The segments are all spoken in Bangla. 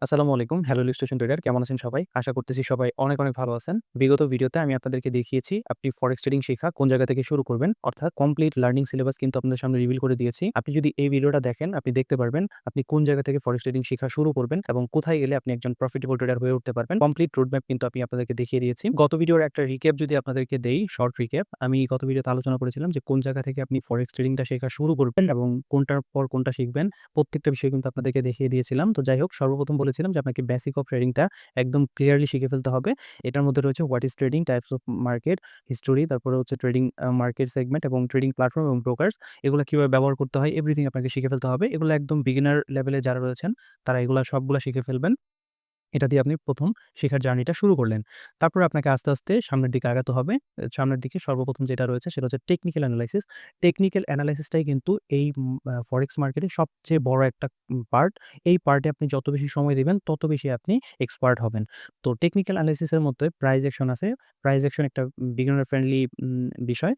আসসালামু আলাইকুম। হ্যালো ইলুস্ট্রেশন ট্রেডার কেমন আছেন সবাই? আশা করতেছি সবাই অনেক ভালো আছেন। বিগত ভিডিওতে আমি আপনাদেরকে দেখিয়েছি আপনি ফরেক্স ট্রেডিং শেখা কোন জায়গা থেকে শুরু করবেন। অর্থাৎ কমপ্লিট লার্নিং সিলেবাস কিন্তু আপনাদের সামনে রিভিল করে দিয়েছি। আপনি যদি এই ভিডিওটা দেখেন আপনি দেখতে পারবেন আপনি কোন জায়গা থেকে ফরেক্স ট্রেডিং শেখা শুরু করবেন এবং কোথায় গেলে আপনি একজন প্রফিটেবল ট্রেডার হয়ে উঠতে পারবেন। কমপ্লিট রোড ম্যাপ কিন্তু আমি আপনাদেরকে দেখিয়ে দিয়েছি। গত ভিডিওর একটা রিক্যাপ যদি আপনাদেরকে দেই, শর্ট রিক্যাপ। আমি গত ভিডিওতে আলোচনা করেছিলাম যে কোন জায়গা থেকে আপনি ফরেক্স ট্রেডিংটা শেখা শুরু করবেন এবং কোনটার পর কোনটা শিখবেন। প্রত্যেকটা বিষয় কিন্তু আপনাদেরকে দেখিয়ে দিয়েছিলাম। তো যাই হোক সর্বপ্রথম বলেছিলাম যে আপনাকে বেসিক অফ ট্রেডিংটা একদম ক্লিয়ারলি শিখে ফেলতে হবে। এটার মধ্যে রয়েছে what is trading, types of market, history, তারপরে হচ্ছে ট্রেডিং মার্কেট সেগমেন্ট এবং ট্রেডিং প্ল্যাটফর্ম এবং ব্রোকার্স। এগুলা কিভাবে ব্যবহার করতে হয় এভরিথিং আপনাকে শিখে ফেলতে হবে। এগুলো একদম বিগিনার লেভেলে যারা রয়েছেন তারা এগুলা সবগুলা শিখে ফেলবেন। এটা দিয়ে আপনি ১ম শেখার জার্নিটা শুরু করলেন। তারপরে আপনাকে আস্তে সামনের দিকে আগাতে হবে। সামনের দিকে সর্বপ্রথম যেটা রয়েছে সেটা হচ্ছে টেকনিক্যাল অ্যানালাইসিস। টেকনিক্যাল অ্যানালাইসিসটাই কিন্তু এই ফরেক্স মার্কেটের সবচেয়ে বড় একটা পার্ট। এই পার্টে আপনি যত বেশি সময় দিবেন তত বেশি আপনি এক্সপার্ট হবেন। তো টেকনিক্যাল অ্যানালাইসিসের মধ্যে প্রাইস অ্যাকশন আছে। প্রাইস অ্যাকশন একটা বিগিনার ফ্রেন্ডলি বিষয়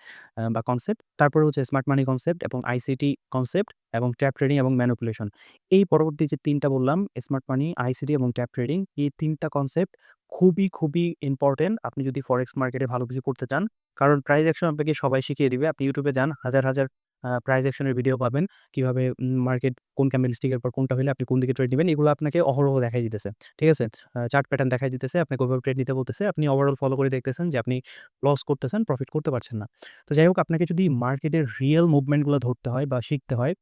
বা কনসেপ্ট। তারপরে হচ্ছে স্মার্ট মানি কনসেপ্ট এবং আইসিটি কনসেপ্ট এবং ট্র্যাপ ট্রেডিং এবং ম্যানিপুলেশন। এই পরবর্তী যে ৩ টা বললাম স্মার্ট মানি, আইসিটি এবং ট্যাপ ট্রেডিং এই ৩ টা কনসেপ্ট খুবই ইম্পোর্টেন্ট আপনি যদি ফরেক্স মার্কেটে ভালো কিছু করতে চান। কারণ প্রাইস অ্যাকশন আপনাকে সবাই শিখিয়ে দিবে। আপনি YouTube এ যান হাজার প্রাইস অ্যাকশন এর ভিডিও পাবেন। কিভাবে মার্কেট কোন ক্যান্ডেলস্টিক এর পর কোনটা হইলে আপনি কোন দিকে ট্রেড নিবেন এগুলো আপনাকে অহরহ দেখাই দিতেছে। ঠিক আছে? চার্ট প্যাটার্ন দেখাই দিতেছে, আপনাকে ওইভাবে ট্রেড নিতে বলতেছে। আপনি ওভারঅল ফলো করে দেখতেছেন যে আপনি লস করতেছেন, প্রফিট করতে পারছেন না। তো যাই হোক আপনাকে যদি মার্কেটের রিয়াল মুভমেন্ট গুলো ধরতে হয় বা শিখতে হয়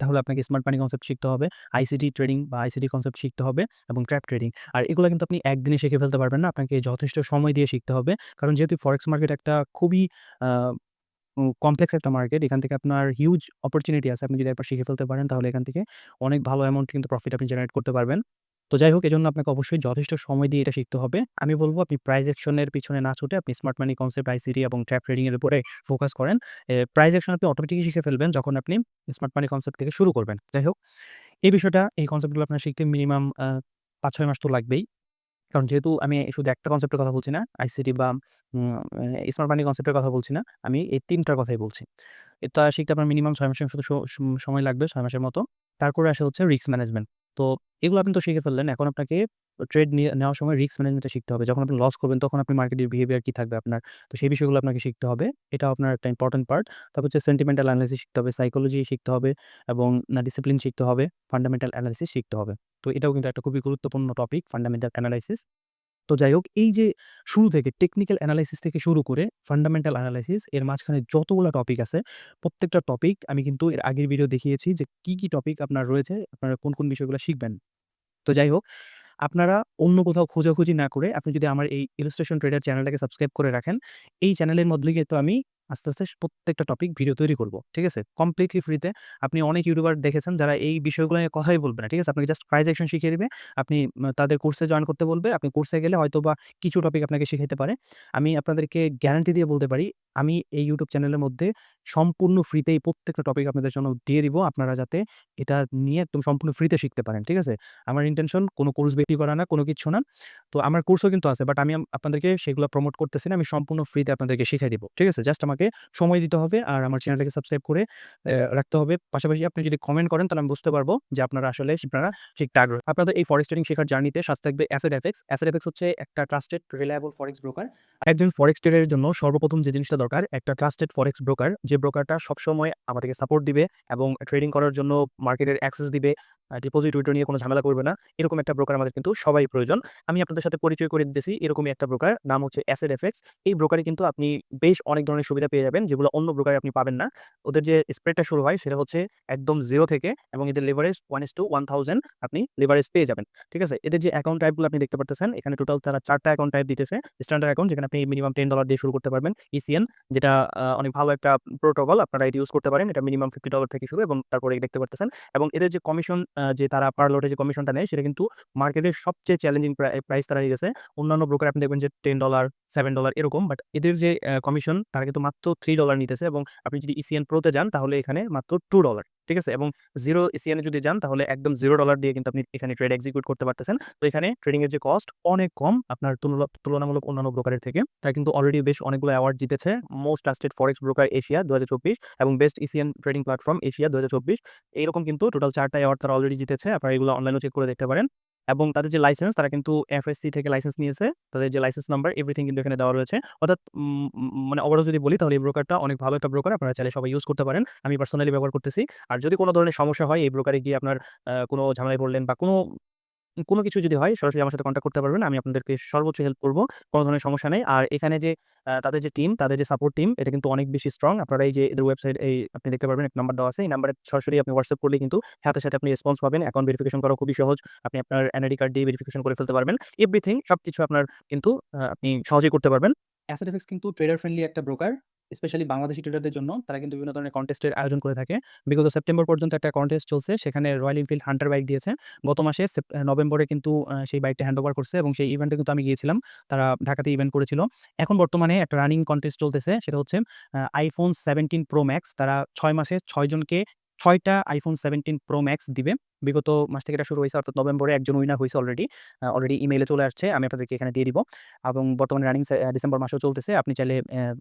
তাহলে আপনাকে স্মার্ট মানি কনসেপ্ট শিখতে হবে, আইসিটি ট্রেডিং বা আইসিটি কনসেপ্ট শিখতে হবে এবং ট্র্যাপ ট্রেডিং। আর এগুলা কিন্তু আপনি একদিনে শিখে ফেলতে পারবেন না। আপনাকে যথেষ্ট সময় দিয়ে শিখতে হবে। কারণ যেহেতু ফরেক্স মার্কেট একটা খুবই আ কমপ্লেক্স একটা মার্কেট। এখান থেকে আপনার হিউজ অপরচুনিটি আছে। আপনি যদি একবার শিখে ফেলতে পারেন তাহলে এখান থেকে অনেক ভালো অ্যামাউন্ট কিন্তু প্রফিট আপনি জেনারেট করতে পারবেন। তো যাই হোক এজন্য আপনাকে অবশ্যই যথেষ্ট সময় দিয়ে এটা শিখতে হবে। আমি বলব আপনি প্রাইস অ্যাকশন এর পিছনে না ছুটে আপনি স্মার্ট মানি কনসেপ্ট, আইসিটি এবং ট্র্যাপ ট্রেডিং এর উপরে ফোকাস করেন। প্রাইস অ্যাকশন আপনি অটোমেটিক্যালি শিখে ফেলবেন যখন আপনি স্মার্ট মানি কনসেপ্ট থেকে শুরু করবেন। যাই হোক এই বিষয়টা এই কনসেপ্টগুলো আপনার শিখতে মিনিমাম ৫-৬ মাস তো লাগবেই। কারণ যেহেতু আমি শুধু একটা কনসেপ্টের কথা বলছি না, আইসিটি বা উম স্মার্ট মানি কনসেপ্টের কথা বলছি না। আমি এই ৩ টার কথাই বলছি। এটা শিখতে আপনার মিনিমাম ৬ মাসের শুধু স সম সময় লাগবে ৬ মাসের মতো। তারপরে আসে হচ্ছে রিস্ক ম্যানেজমেন্ট। তো এগুলো আপনি তো শিখে ফেললেন। এখন আপনাকে ট্রেড নেওয়ার সময় রিস্ক ম্যানেজমেন্টটা শিখতে হবে। যখন আপনি লস করবেন তখন আপনি মার্কেটের বিহেভিয়ার কি থাকবে আপনার। তো সেই বিষয়গুলো আপনাকে শিখতে হবে। এটাও আপনার একটা ইম্পোর্টেন্ট পার্ট। তারপর হচ্ছে সেন্টিমেন্টাল অ্যানালাইসিস শিখতে হবে, সাইকোলজি শিখতে হবে এবং ডিসিপ্লিন শিখতে হবে, ফান্ডামেন্টাল অ্যানালাইসিস শিখতে হবে। তো এটাও কিন্তু একটা খুবই গুরুত্বপূর্ণ টপিক ফান্ডামেন্টাল অ্যানালাইসিস। তো যাই হোক, এই যে শুরু থেকে টেকনিক্যাল এনালাইসিস থেকে শুরু করে ফান্ডামেন্টাল এনালাইসিস এর মাঝখানে যতগুলা টপিক আছে, প্রত্যেকটা টপিক আমি কিন্তু এর আগের ভিডিও দেখিয়েছি যে কি টপিক আপনার রয়েছে, আপনারা কোন বিষয়গুলো শিখবেন। তো যাই হোক, আপনারা অন্য কোথাও খোঁজাখুঁজি না করে আপনি যদি আমার এই ইলাস্ট্রেশন ট্রেডার চ্যানেলটাকে সাবস্ক্রাইব করে রাখেন, এই চ্যানেলের মধ্যে কিন্তু আমি আস্তে প্রত্যেকটা টপিক ভিডিও তৈরি করব। ঠিক আছে? কমপ্লিটলি ফ্রিতে। আপনি অনেক ইউটিউবার দেখেছেন যারা এই বিষয়গুলো নিয়ে কথাই বলবে না। ঠিক আছে? আপনাকে জাস্ট প্রাইস অ্যাকশন শিখিয়ে দিবে। আপনি তাদের কোর্সে জয়েন করতে বলবে। আপনি কোর্সে গেলে হয়তোবা কিছু টপিক আপনাকে শিখাইতে পারে। আমি আপনাদেরকে গ্যারান্টি দিয়ে বলতে পারি, আমি এই ইউটিউব চ্যানেলের মধ্যে সম্পূর্ণ ফ্রিতেই প্রত্যেকটা টপিক আপনাদের জন্য দিয়ে দিব। আপনারা যাতে এটা নিয়ে একদম সম্পূর্ণ ফ্রিতে শিখতে পারেন। ঠিক আছে? আমার ইনটেনশন কোন কোর্স বিক্রি করা না, কোন কিচ্ছু না। তো আমার কোর্সও কিন্তু আছে। বাট আমি আপনাদেরকে সেগুলো প্রমোট করতেছি না। আমি সম্পূর্ণ ফ্রিতে আপনাদেরকে শিখাই দিব। ঠিক আছে? জাস্ট আমাকে সময় দিতে হবে আর আমার চ্যানেলটাকে সাবস্ক্রাইব করে রাখতে হবে। পাশাপাশি আপনি যদি কমেন্ট করেন তাহলে আমি বুঝতে পারবো যে আপনারা আসলে আপনারা শিখতে আগ্রহী। আপনাদের এই ফরেক্স ট্রেডিং শেখার জার্নিতে সাথে থাকবে অ্যাসেট এফএক্স। অ্যাসেট এফএক্স হচ্ছে একটা ট্রাস্টেড রিলায়েবল ফরেক্স ব্রোকার। একজন ফরেক্স ট্রেডারের জন্য সর্বপ্রথম যে জিনিসটা দরকার একটা ট্রাস্টেড ফরেক্স ব্রোকার। যে ব্রোকারটা সবসময় আমাদেরকে সাপোর্ট দিবে এবং ট্রেডিং করার জন্য মার্কেটের অ্যাক্সেস দিবে। ডিপোজিট উইথড্র নিয়ে কোনো ঝামেলা করবে না। এরকম একটা ব্রোকার আমাদের কিন্তু সবাই প্রয়োজন। আমি আপনাদের সাথে পরিচয় করে দিতেছি এরকমই একটা ব্রোকার। নাম হচ্ছে অ্যাসেট এফএক্স। এই ব্রোকারে কিন্তু আপনি বেশ অনেক ধরনের সুবিধা পেয়ে যাবেন যেগুলো অন্য ব্রোকারে আপনি পাবেন না। ওদের যে স্প্রেডটা শুরু হয় সেটা হচ্ছে একদম 0 থেকে এবং এদের লেভারেজ 1:1000 আপনি লেভারেজ পেয়ে যাবেন। ঠিক আছে? এদের যে অ্যাকাউন্ট টাইপ গুলো আপনি দেখতে পারতেছেন, এখানে টোটাল তারা 4 টা অ্যাকাউন্ট টাইপ দিতেছে। স্ট্যান্ডার্ড অ্যাকাউন্ট যেখানে আপনি মিনিমাম $10 দিয়ে শুরু করতে পারবেন। ইসিএন যেটা অনেক ভালো একটা প্রোটোকল আপনারা এটা ইউজ করতে পারেন। এটা মিনিমাম $50 থেকে শুরু এবং তারপরে দেখতে পারতেছেন এবং এদের যে কমিশন যে তারা পার লটে যে কমিশনটা নেয় সেটা কিন্তু মার্কেটের সবচেয়ে চ্যালেঞ্জিং প্রাইস তারা নিতেছে। অন্যান্য ব্রোকার আপনি দেখবেন যে $10 $7 এরকম। বাট এদের যে কমিশন তারা কিন্তু মাত্র $3 নিতেছে এবং আপনি যদি ইসিএন প্রো তে যান তাহলে এখানে মাত্র $2 ঠিক আছে? এবং 0 ইসিএন এ যদি যান তাহলে একদম $0 দিয়ে কিন্তু আপনি এখানে ট্রেড এক্সিকিউট করতে পারতেছেন। তো এখানে ট্রেডিং এর যে কস্ট অনেক কম আপনার তুলনামূলক অন্যান্য ব্রোকারের থেকে। তারা কিন্তু অলরেডি বেশ অনেকগুলো অ্যাওয়ার্ড জিতেছে। মোস্ট ট্রাস্টেড ফরেক্স ব্রোকার এশিয়া 2024 এবং বেস্ট ইসিএন ট্রেডিং প্ল্যাটফর্ম এশিয়া 2024 এইরকম কিন্তু টোটাল 4 টা অ্যাওয়ার্ড তারা অলরেডি জিতেছে। আপনারা এগুলো অনলাইনেও চেক করে দেখতে পারেন। এবং তাদের যে লাইসেন্স তারা কিন্তু এফএসসি থেকে লাইসেন্স নিয়েছে। তাদের যে লাইসেন্স নাম্বার এভরিথিং কিন্তু এখানে দেওয়া রয়েছে। অর্থাৎ মানে ওভারঅল যদি বলি তাহলে এই ব্রোকারটা অনেক ভালো একটা ব্রোকার। আপনারা চাইলে সবাই ইউজ করতে পারেন। আমি পার্সোনালি ব্যবহার করতেছি। আর যদি কোনো ধরনের সমস্যা হয় এই ব্রোকারে গিয়ে আপনার কোনো ঝামেলায় পড়লেন বা কোনো কিছু যদি হয় সরাসরি আমার সাথে কনট্যাক্ট করতে পারবেন। আমি আপনাদেরকে সর্বোচ্চ হেল্প করব। কোনো ধরনের সমস্যা নেই। আর এখানে যে তাদের যে টিম, তাদের যে সাপোর্ট টিম এটা কিন্তু অনেক বেশি স্ট্রং। আপনারা এই যে এদের ওয়েবসাইট আপনি দেখতে পারবেন একটা নাম্বার দেওয়া আছে। এই নাম্বারে সরাসরি আপনি WhatsApp করলে কিন্তু সাথে, সাথে আপনি রেসপন্স পাবেন। অ্যাকাউন্ট ভেরিফিকেশন করা খুবই সহজ। আপনি আপনার এনআইডি কার্ড দিয়ে ভেরিফিকেশন করে ফেলতে পারবেন। এভরিথিং সবকিছু আপনার কিন্তু আপনি সহজেই করতে পারবেন। অ্যাসেট কিন্তু ট্রেডার ফ্রেন্ডলি একটা ব্রোকার। স্পেশালি বাংলাদেশি ট্রেডারদের জন্য তারা কিন্তু বিভিন্ন ধরনের কনটেস্টের আয়োজন করে থাকে। বিগত সেপ্টেম্বর পর্যন্ত একটা কনটেস্ট চলছে। সেখানে রয়্যাল এনফিল্ড হান্টার বাইক দিয়েছে। গত মাসে নভেম্বরে কিন্তু সেই বাইকটা হ্যান্ডওভার করছে এবং সেই ইভেন্টে কিন্তু আমি গিয়েছিলাম। তারা ঢাকাতে ইভেন্ট করেছিল। এখন বর্তমানে একটা রানিং কনটেস্ট চলতেছে। সেটা হচ্ছে iPhone 17 Pro Max তারা ৬ মাসে ৬ জনকে ৬ টা iPhone 17 Pro Max দিবে। বিগত মাস থেকে এটা শুরু হয়েছে অর্থাৎ নভেম্বরে একজন উইনার হয়েছে অলরেডি। অলরেডি ইমেইলে চলে আসছে। আমি আপনাদেরকে এখানে দিয়ে দিব। এবং বর্তমানে রানিং ডিসেম্বর মাসেও চলতেছে। আপনি চাইলে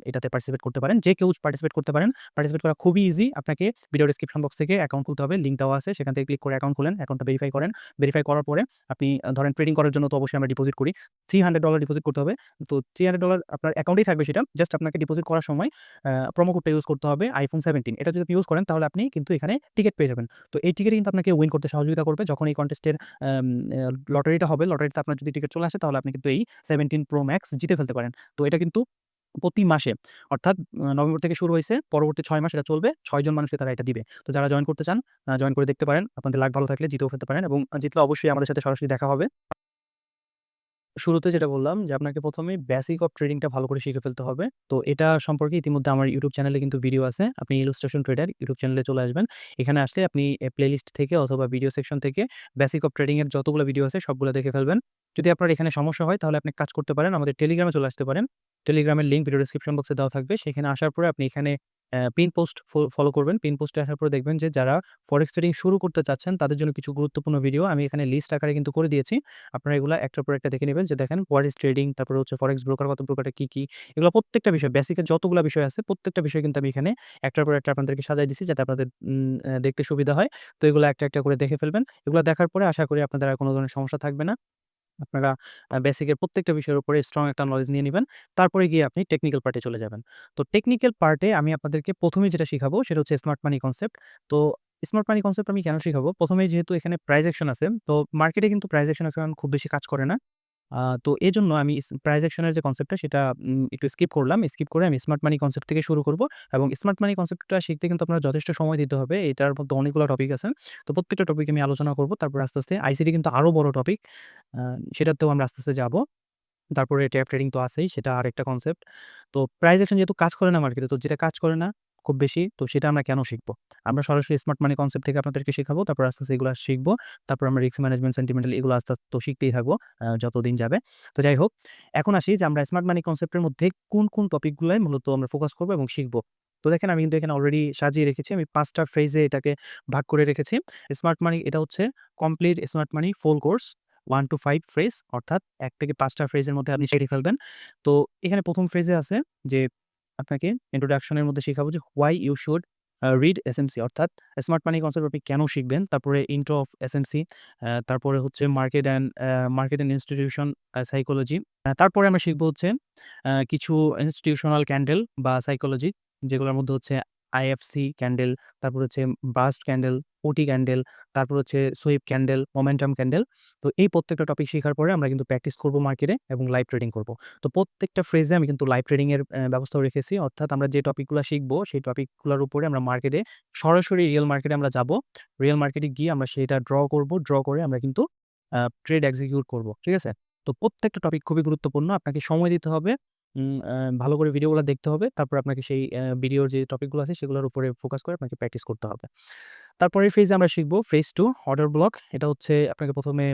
এটাতে পার্টিসিপেট করতে পারেন। যে কেউ পার্টিসিপেট করতে পারেন। পার্টিসিপেট করা খুবই ইজি। আপনাকে ভিডিও ডেসক্রিপশন বক্স থেকে অ্যাকাউন্ট খুলতে হবে। লিঙ্ক দেওয়া আছে। সেখান থেকে ক্লিক করে অ্যাকাউন্ট খুলেন। অ্যাকাউন্টটা ভেরিফাই করেন। ভেরিফাই করার পরে আপনি ধরেন ট্রেডিং করার জন্য তো অবশ্যই আমরা ডিপোজিট করি। $300 ডিপোজিট করতে হবে। তো $300 আপনার অ্যাকাউন্টেই থাকবে সেটা। জাস্ট আপনাকে ডিপোজিট করার সময় প্রোমো কোডটা ইউজ করতে হবে iPhone 17 এটা যদি আপনি ইউজ করেন তাহলে আপনি কিন্তু এখানে টিকেট পেয়ে যাবেন। তো এই টিকেটই কিন্তু আপনাকে উইন করতে সহযোগিতা করবে। যখন এই কনটেস্টের আম লটারিটা হবে, লটারিতে আপনার যদি টিকেট চলে আসে তাহলে আপনি কিন্তু এই 17 Pro Max জিতে ফেলতে পারেন। তো এটা কিন্তু প্রতি মাসে অর্থাৎ নভেম্বর থেকে শুরু হইছে। পরবর্তী ৬ মাস এটা চলবে। ৬ জন মানুষকে তারা এটা দিবে। তো যারা জয়েন করতে চান, জয়েন করে দেখতে পারেন। আপনাদের লাক ভালো থাকলে জিতেও ফেলতে পারেন এবং জিতলে অবশ্যই আমাদের সাথে সরাসরি দেখা হবে। শুরুতে যেটা বললাম যে আপনাকে ১ম এই বেসিক অফ ট্রেডিংটা ভালো করে শিখে ফেলতে হবে। তো এটা সম্পর্কে ইতিমধ্যে আমার YouTube চ্যানেলে কিন্তু ভিডিও আছে। আপনি ইলাস্ট্রেশন ট্রেডার YouTube চ্যানেলে চলে আসবেন। এখানে আসলে আপনি প্লেলিস্ট থেকে অথবা ভিডিও সেকশন থেকে বেসিক অফ ট্রেডিং এর যতগুলো ভিডিও আছে সবগুলো দেখে ফেলবেন। যদি আপনার এখানে সমস্যা হয় তাহলে আপনি এক কাজ করতে পারেন। আমাদের টেলিগ্রামে চলে আসতে পারেন। টেলিগ্রামের লিংক ভিডিও ডেসক্রিপশন বক্সে দেওয়া থাকবে। সেখানে আসার পরে আপনি এখানে পিন পোস্ট ফলো করবেন। পিন পোস্টে আসার পরে দেখবেন যে যারা ফরেক্স ট্রেডিং শুরু করতে চাচ্ছেন তাদের জন্য কিছু গুরুত্বপূর্ণ ভিডিও আমি এখানে লিস্ট আকারে কিন্তু করে দিয়েছি। আপনারা এগুলা একটার পর একটা দেখে নিবেন যে দেখেন হোয়াট ইস ট্রেডিং, তারপরে হচ্ছে ফরেক্স ব্রোকার কত প্রকারটা কি। এগুলো প্রত্যেকটা বিষয় বেসিকের যতগুলা বিষয় আছে প্রত্যেকটা বিষয় কিন্তু আমি এখানে একটার পর একটা আপনাদেরকে সাজায় দিছি যাতে আপনাদের দেখতে সুবিধা হয়। তো এগুলো একটা, একটা করে দেখে ফেলবেন। এগুলো দেখার পরে আশা করি আপনাদের আর কোনো ধরনের সমস্যা থাকবে না। আপনারা বেসিকের প্রত্যেকটা বিষয়ের উপরে স্ট্রং একটা নলেজ নিয়ে নিবেন। তারপরে গিয়ে আপনি টেকনিক্যাল পার্টে চলে যাবেন। তো টেকনিক্যাল পার্টে আমি আপনাদেরকে ১ম এই যেটা শিখাবো সেটা হচ্ছে স্মার্ট মানি কনসেপ্ট। তো স্মার্ট মানি কনসেপ্ট আমি কেন শিখাবো? ১ম এই যেহেতু এখানে প্রাইস অ্যাকশন আছে, তো মার্কেটে কিন্তু প্রাইস অ্যাকশন এখন খুব বেশি কাজ করে না। তো এজন্য আমি প্রাইস অ্যাকশন এর যে কনসেপ্টটা সেটা একটু স্কিপ করলাম। স্কিপ করে আমি স্মার্ট মানি কনসেপ্ট থেকে শুরু করব এবং স্মার্ট মানি কনসেপ্টটা শিখতে কিন্তু আপনার যথেষ্ট সময় দিতে হবে। এটার মধ্যে অনেকগুলো টপিক আছে। তো প্রত্যেকটা টপিক আমি আলোচনা করব। তারপর আস্তে, আস্তে আইসিটি কিন্তু আরো বড় টপিক। আ সেটাতেও আমরা আস্তে, আস্তে যাব। তারপরে ট্যাপ ট্রেডিং তো আছেই, সেটা আরেকটা কনসেপ্ট। তো প্রাইস অ্যাকশন যেহেতু কাজ করে না মার্কেটে, তো যেটা কাজ করে না খুব বেশি, তো সেটা আমরা কেন শিখবো? আমরা সরাসরি স্মার্ট মানি কনসেপ্ট থেকে আপনাদেরকে শেখাবো। তারপর আস্তে, আস্তে এগুলা শিখবো। তারপর আমরা রিস্ক ম্যানেজমেন্ট, সেন্টিমেন্টাল এগুলো আস্তে, আস্তে তো শিখতেই থাকবো যতদিন যাবে। তো যাই হোক, এখন আসি যে আমরা স্মার্ট মানি কনসেপ্টের মধ্যে কোন টপিক গুলায় মূলত আমরা ফোকাস করবো এবং শিখবো। তো দেখেন আমি কিন্তু এখানে অলরেডি সাজিয়ে রেখেছি। আমি ৫ টা ফ্রেজে এটাকে ভাগ করে রেখেছি। স্মার্ট মানি এটা হচ্ছে complete smart money full course. 1 to 5 phrase অর্থাৎ ১ থেকে ৫ টা ফ্রেজের মধ্যে আপনি শিখে ফেলবেন। তো এখানে ১ম ফ্রেজে আছে যে আপনাকে introduction এর মধ্যে শিখাবো যে why you should read SMC অর্থাৎ স্মার্ট মানি কনসেপ্ট আপনি কেন শিখবেন? তারপরে intro of SMC তারপরে হচ্ছে মার্কেট অ্যান্ড ইনস্টিটিউশন সাইকোলজি। তারপরে আমরা শিখবো হচ্ছে কিছু ইনস্টিটিউশনাল ক্যান্ডেল বা সাইকোলজি যেগুলোর মধ্যে হচ্ছে IFC ক্যান্ডেল, তারপর হচ্ছে বার্স্ট ক্যান্ডেল, ওটি ক্যান্ডেল, তারপর হচ্ছে সুইপ ক্যান্ডেল, মোমেন্টাম ক্যান্ডেল। তো এই প্রত্যেকটা টপিক শেখার পরে আমরা কিন্তু প্র্যাকটিস করব মার্কেটে এবং লাইভ ট্রেডিং করব। তো প্রত্যেকটা ফ্রেজে আমি কিন্তু লাইভ ট্রেডিং এর ব্যবস্থাও রেখেছি। অর্থাৎ আমরা যে টপিকগুলা শিখবো সেই টপিকগুলোর উপরে আমরা মার্কেটে সরাসরি রিয়াল মার্কেটে আমরা যাবো। রিয়াল মার্কেটে গিয়ে আমরা সেটা ড্র করব। ড্র করে আমরা কিন্তু ট্রেড এক্সিকিউট করব। ঠিক আছে? তো প্রত্যেকটা টপিক খুবই গুরুত্বপূর্ণ। আপনাকে সময় দিতে হবে। উম আ ভালো করে ভিডিওগুলা দেখতে হবে। তারপর আপনাকে সেই ভিডিওর যে টপিকগুলো আছে সেগুলোর উপরে ফোকাস করে আপনাকে প্র্যাকটিস করতে হবে। তারপরের ফেজে আমরা শিখব ফেজ 2 অর্ডার ব্লক। এটা হচ্ছে আপনাকে ১ম এ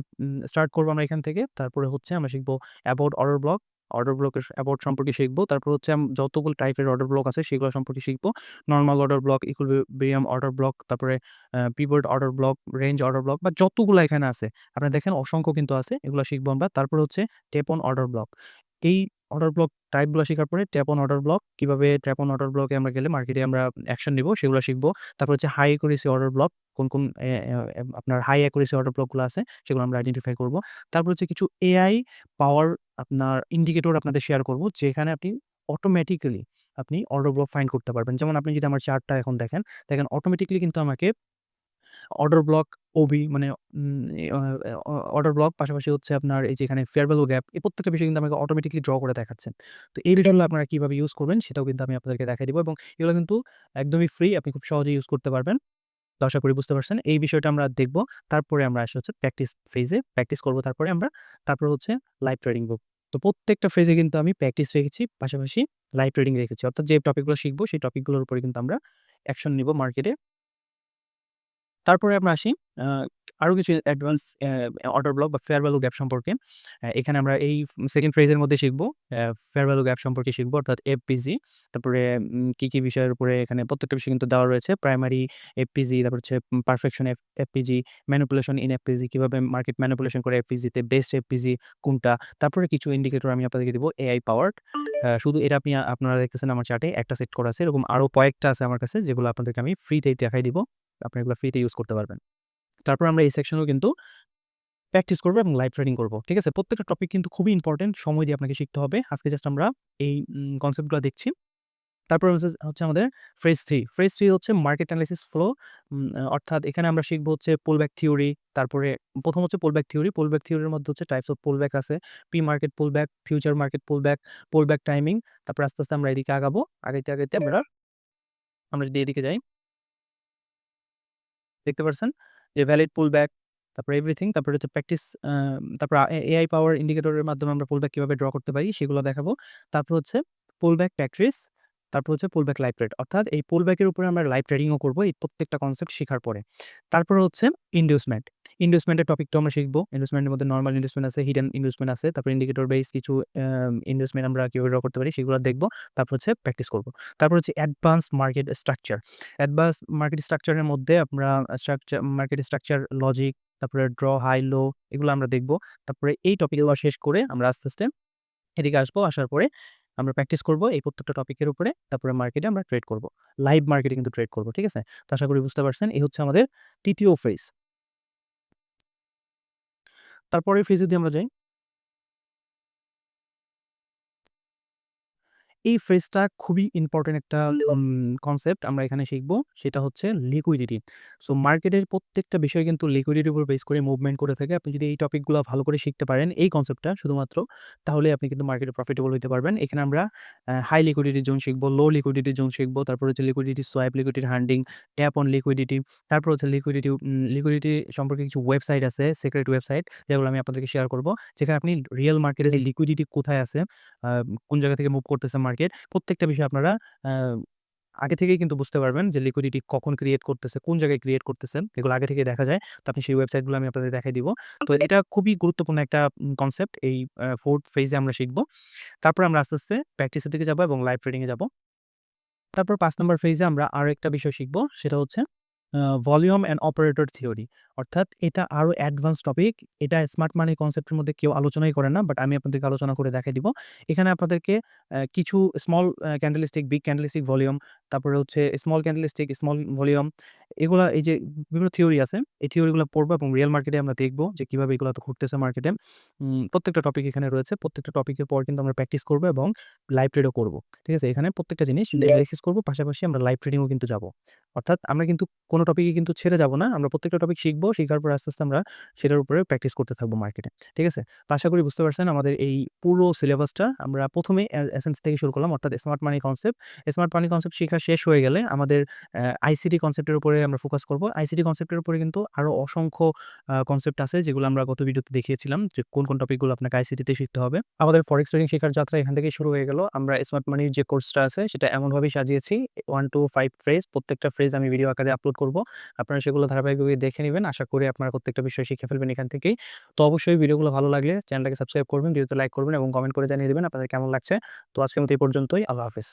স্টার্ট করব আমরা এখান থেকে। তারপরে হচ্ছে আমরা শিখব অ্যাবাউট অর্ডার ব্লক। অর্ডার ব্লকের অ্যাবাউট সম্পর্কে শিখব। তারপর হচ্ছে যতগুলো টাইপের অর্ডার ব্লক আছে সেগুলো সম্পর্কে শিখব। Normal order block, equilibrium order block, তারপরে pivot order block, range order block বা যতগুলা এখানে আছে। আপনারা দেখেন অসংখ্য কিন্তু আছে। এগুলো শিখব আমরা। তারপর হচ্ছে টেপ অন অর্ডার ব্লক। এই অর্ডার ব্লক টাইপগুলো শেখার পরে ট্যাপ অন অর্ডার ব্লক, কিভাবে ট্যাপ অন অর্ডার ব্লকে আমরা গেলে মার্কেটে আমরা অ্যাকশন নিব সেগুলো শিখবো। তারপর হচ্ছে হাই অ্যাকুরেসি অর্ডার ব্লক, কোন আপনার হাই অ্যাকুরেসি অর্ডার ব্লকগুলো আছে সেগুলো আমরা আইডেন্টিফাই করব। তারপর হচ্ছে কিছু এআই পাওয়ার আপনার ইন্ডিকেটর আপনাদের শেয়ার করব, যেখানে আপনি অটোমেটিক্যালি আপনি অর্ডার ব্লক ফাইন্ড করতে পারবেন। যেমন আপনি যদি আমার চার্টটা এখন দেখেন, অটোমেটিক্যালি কিন্তু আমাকে অর্ডার ব্লক, ওবি মানে উম অ অ অর্ডার ব্লক, পাশাপাশি হচ্ছে আপনার এই যে এখানে ফেয়ার ভ্যালু গ্যাপ, এই প্রত্যেকটা বিষয় কিন্তু আমাকে অটোমেটিক্যালি ড্র করে দেখাচ্ছে। তো এই বিষয়গুলো আপনারা কিভাবে ইউজ করবেন সেটাও কিন্তু আমি আপনাদেরকে দেখাই দিব, এবং এগুলো কিন্তু একদমই ফ্রি, আপনি খুব সহজেই ইউজ করতে পারবেন। তো আশা করি বুঝতে পারছেন। এই বিষয়টা আমরা দেখব। তারপরে আমরা আসি হচ্ছে প্র্যাকটিস ফেজে। প্র্যাকটিস করব তারপরে আমরা। তারপর হচ্ছে লাইভ ট্রেডিং বুক। তো প্রত্যেকটা ফেজে কিন্তু আমি প্র্যাকটিস রেখেছি, পাশাপাশি লাইভ ট্রেডিং রেখেছি। অর্থাৎ যে টপিকগুলো শিখব সেই টপিকগুলোর উপরে কিন্তু আমরা অ্যাকশন নিব মার্কেটে। তারপরে আমরা আসি আ আরো কিছু অ্যাডভান্স অর্ডার ব্লক বা ফেয়ার ভ্যালু গ্যাপ সম্পর্কে। এখানে আমরা এই 2nd ফ্রেজ এর মধ্যে শিখব। ফেয়ার ভ্যালু গ্যাপ সম্পর্কে শিখব, অর্থাৎ এফপিজি। তারপরে কি বিষয়ের উপরে এখানে প্রত্যেকটা বিষয় কিন্তু দেওয়া রয়েছে। প্রাইমারি এফপিজি, তারপর হচ্ছে পারফেকশন এফপিজি, ম্যানিপুলেশন ইন এফপিজি, কিভাবে মার্কেট ম্যানিপুলেশন করে এফপিজিতে, বেস্ট এফপিজি কোনটা। তারপরে কিছু ইন্ডিকেটর আমি আপনাদেরকে দিব এআই পাওয়ারড। শুধু এটা আপনারা দেখতেছেন আমার চার্টে একটা সেট করা আছে। এরকম আরো কয়েকটা আছে আমার কাছে, যেগুলো আপনাদেরকে আমি ফ্রিতেই দেখাই দিব। আপনি এগুলো ফ্রিতে ইউজ করতে পারবেন। তারপর আমরা এই সেকশনেও কিন্তু প্র্যাকটিস করব এবং লাইভ ট্রেডিং করব। ঠিক আছে? প্রত্যেকটা টপিক কিন্তু খুবই ইম্পোর্টেন্ট। সময় দিয়ে আপনাকে শিখতে হবে। আজকে জাস্ট আমরা এই কনসেপ্টগুলো দেখছি। তারপর হচ্ছে আমাদের ফ্রেজ 3। ফ্রেজ 3 হচ্ছে মার্কেট এনালাইসিস ফ্লো। অর্থাৎ এখানে আমরা শিখব হচ্ছে পুলব্যাক থিওরি। তারপরে ১ম হচ্ছে পুলব্যাক থিওরি। পুলব্যাক থিওরির মধ্যে হচ্ছে টাইপস অফ পুলব্যাক আছে। Pre market pullback, future market pullback, pullback timing. তারপর আস্তে, আস্তে আমরা এদিকে আগাবো। আগাইতে আমরা যদি এদিকে যাই, দেখতে পারছেন যে ভ্যালিড পুলব্যাক, তারপর এভরিথিং, তারপরে হচ্ছে প্র্যাকটিস, তারপর এআই পাওয়ার ইন্ডিকেটরের মাধ্যমে আমরা পুলব্যাক কিভাবে ড্র করতে পারি সেগুলো দেখাবো। তারপর হচ্ছে পুলব্যাক প্র্যাকটিস, তারপর হচ্ছে পুলব্যাক লাইভ ট্রেড। অর্থাৎ এই পুলব্যাকের উপরে আমরা লাইভ ট্রেডিংও করব এই প্রত্যেকটা কনসেপ্ট শিখার পরে। তারপর হচ্ছে ইনডিউসমেন্ট। ইনডিউসমেন্টের টপিকটাও আমরা শিখব। ইনডিউসমেন্টের মধ্যে নরমাল ইনডিউসমেন্ট আছে, হিডেন ইনডিউসমেন্ট আছে। তারপর ইন্ডিকেটর বেস কিছু ইনডিউসমেন্ট আমরা কিভাবে ড্র করতে পারি সেগুলো দেখব। তারপর হচ্ছে প্র্যাকটিস করব। তারপর হচ্ছে advance market structure. Advance market স্ট্রাকচারের মধ্যে আমরা মার্কেট স্ট্রাকচার লজিক, তারপরে ড্র হাই লো, এগুলো আমরা দেখব। তারপরে এই টপিকগুলো শেষ করে আমরা আস্তে, আস্তে এদিকে আসবো। আসার পরে আমরা প্র্যাকটিস করব এই প্রত্যেকটা টপিকের উপরে। তারপরে মার্কেটে আমরা ট্রেড করব। লাইভ মার্কেটে কিন্তু ট্রেড করব। ঠিক আছে? তো আশা করি বুঝতে পারছেন। এই হচ্ছে আমাদের ৩য় ফেজ। তারপরের ফেজে যদি আমরা যাই, এই ফ্রেজটা খুবই ইম্পোর্টেন্ট একটা কনসেপ্ট আমরা এখানে শিখব। সেটা হচ্ছে লিকুইডিটি। সো মার্কেটের প্রত্যেকটা বিষয় কিন্তু লিকুইডিটির উপর বেস করে মুভমেন্ট করে থাকে। আপনি যদি এই টপিকগুলো ভালো করে শিখতে পারেন, এই কনসেপ্টটা শুধুমাত্র, তাহলে আপনি কিন্তু মার্কেটে প্রফিটেবল হইতে পারবেন। এখানে আমরা হাই লিকুইডিটি জোন শিখব, লো লিকুইডিটি জোন শিখব, তারপর হচ্ছে liquidity swipe, liquidity hunting, tap on liquidity, তারপর হচ্ছে লিকুইডিটি সম্পর্কে কিছু ওয়েবসাইট আছে, সিক্রেট ওয়েবসাইট, যেগুলো আমি আপনাদেরকে শেয়ার করব। যেখানে আপনি রিয়াল মার্কেটে যে লিকুইডিটি কোথায় আছে, আ কোন জায়গা থেকে মুভ করতেছে মার্কেট, প্রত্যেকটা বিষয় আপনারা আ আগে থেকেই কিন্তু বুঝতে পারবেন যে লিকুইডিটি কখন ক্রিয়েট করতেছে, কোন জায়গায় ক্রিয়েট করতেছে। এগুলো আগে থেকেই দেখা যায়। তো আপনি সেই ওয়েবসাইটগুলো আমি আপনাদের দেখাই দিব। তো এটা খুবই গুরুত্বপূর্ণ একটা কনসেপ্ট। এই 4th ফেজে আমরা শিখব। তারপর আমরা আস্তে, আস্তে প্র্যাকটিসের দিকে যাবো এবং লাইভ ট্রেডিং এ যাব। তারপর ৫ নাম্বার ফেজে আমরা আরেকটা বিষয় শিখব। সেটা হচ্ছে ভলিউম অ্যান্ড অপারেটর থিওরি। অর্থাৎ এটা আরো অ্যাডভান্স টপিক। এটা স্মার্ট মানি কনসেপ্টের মধ্যে কেউ আলোচনাই করে না। বাট আমি আপনাদেরকে আলোচনা করে দেখাই দিব। এখানে আপনাদেরকে কিছু small candlestick, big candlestick volume, তারপরে হচ্ছে স্মল ক্যান্ডেলস্টিক, স্মল ভলিউম, এগুলা এই যে বিভিন্ন থিওরি আছে, এই থিওরিগুলো পড়বো এবং রিয়াল মার্কেটে আমরা দেখব যে কিভাবে এগুলা তো ঘুরতেছে মার্কেটে। প্রত্যেকটা টপিক এখানে রয়েছে। প্রত্যেকটা টপিকের পর কিন্তু আমরা প্র্যাকটিস করব এবং লাইভ ট্রেডও করব। ঠিক আছে? এখানে প্রত্যেকটা জিনিস এনালাইসিস করব, পাশাপাশি আমরা লাইভ ট্রেডিং ও কিন্তু যাব। অর্থাৎ আমরা কিন্তু কোন টপিকে কিন্তু ছেড়ে যাব না। আমরা প্রত্যেকটা টপিক শিখব। শিখার পর আস্তে, আস্তে আমরা সেটার উপরে প্র্যাকটিস করতে থাকবো মার্কেটে। ঠিক আছে? তো আশা করি বুঝতে পারছেন আমাদের এই পুরো সিলেবাসটা আমরা ১ম এ এসেন্স থেকে শুরু করলাম, অর্থাৎ smart money concept. Smart money concept শিখা শেষ হয়ে গেলে আমাদের আইসিটি কনসেপ্টের উপরে আমরা ফোকাস করব। আইসিটি কনসেপ্টের উপরে কিন্তু আরো অসংখ্য কনসেপ্ট আছে, যেগুলো আমরা গত ভিডিওতে দেখিয়েছিলাম যে কোন টপিকগুলো আপনাকে আইসিটিতে শিখতে হবে। আমাদের ফরেক্স ট্রেডিং শেখার যাত্রা এখান থেকেই শুরু হয়ে গেল। আমরা স্মার্ট মানির যে কোর্সটা আছে সেটা এমনভাবেই সাজিয়েছি, 1 to 5 ফ্রেজ, প্রত্যেকটা ফ্রেজ আমি ভিডিও আকারে আপলোড করব। আপনারা সেগুলো ধারাবাহিকভাবে দেখে নিবেন। আশা করি আপনারা প্রত্যেকটা বিষয় শিখে ফেলবেন এখান থেকেই। তো অবশ্যই ভিডিওগুলো ভালো লাগলে চ্যানেলটাকে সাবস্ক্রাইব করবেন, ভিডিওতে লাইক করবেন এবং কমেন্ট করে জানিয়ে দিবেন আপনাদের কেমন লাগছে। তো আজকের মতো এই পর্যন্তই। আল্লাহ হাফেজ।